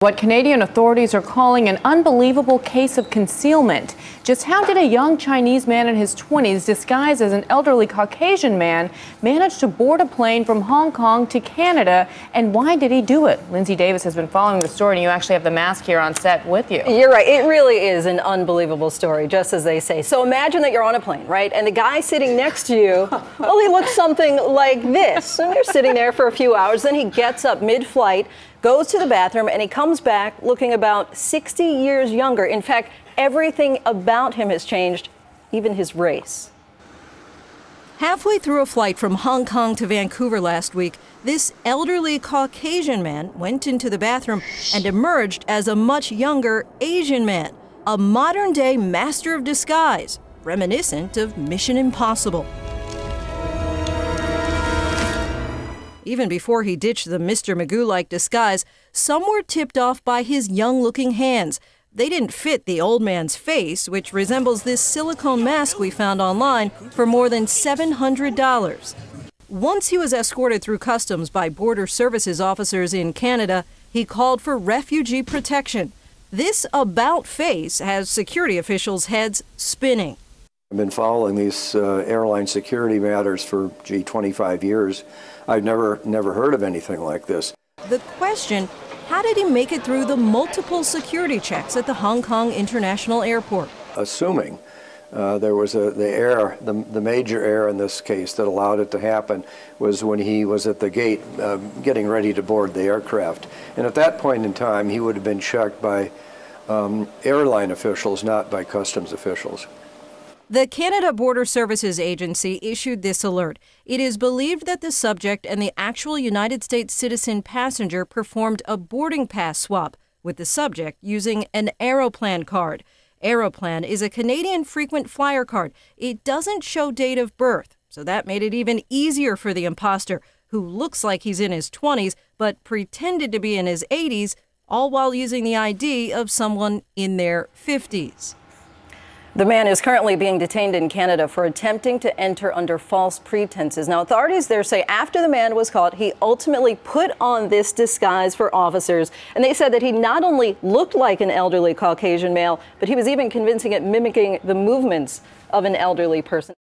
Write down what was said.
What Canadian authorities are calling an unbelievable case of concealment. Just how did a young Chinese man in his 20s, disguised as an elderly Caucasian man, manage to board a plane from Hong Kong to Canada, and why did he do it? Lindsay Davis has been following the story, and you actually have the mask here on set with you. You're right. It really is an unbelievable story, just as they say. So imagine that you're on a plane, right? And the guy sitting next to you, well, he looks something like this. And you're sitting there for a few hours. Then he gets up mid-flight, goes to the bathroom, and he comes back looking about 60 years younger. In fact, everything about him has changed, even his race. Halfway through a flight from Hong Kong to Vancouver last week, this elderly Caucasian man went into the bathroom and emerged as a much younger Asian man, a modern-day master of disguise, reminiscent of Mission Impossible. Even before he ditched the Mr. Magoo-like disguise, some were tipped off by his young-looking hands. They didn't fit the old man's face, which resembles this silicone mask we found online for more than $700. Once he was escorted through customs by Border Services officers in Canada, he called for refugee protection. This about-face has security officials' heads spinning. I've been following these airline security matters for, 25 years. I've never heard of anything like this. The question, how did he make it through the multiple security checks at the Hong Kong International Airport? Assuming there was the major error in this case that allowed it to happen was when he was at the gate getting ready to board the aircraft. And at that point in time, he would have been checked by airline officials, not by customs officials. The Canada Border Services Agency issued this alert. It is believed that the subject and the actual United States citizen passenger performed a boarding pass swap with the subject using an Aeroplan card. Aeroplan is a Canadian frequent flyer card. It doesn't show date of birth, so that made it even easier for the imposter, who looks like he's in his 20s but pretended to be in his 80s, all while using the ID of someone in their 50s. The man is currently being detained in Canada for attempting to enter under false pretenses. Now, authorities there say after the man was caught, he ultimately put on this disguise for officers. And they said that he not only looked like an elderly Caucasian male, but he was even convincing at mimicking the movements of an elderly person.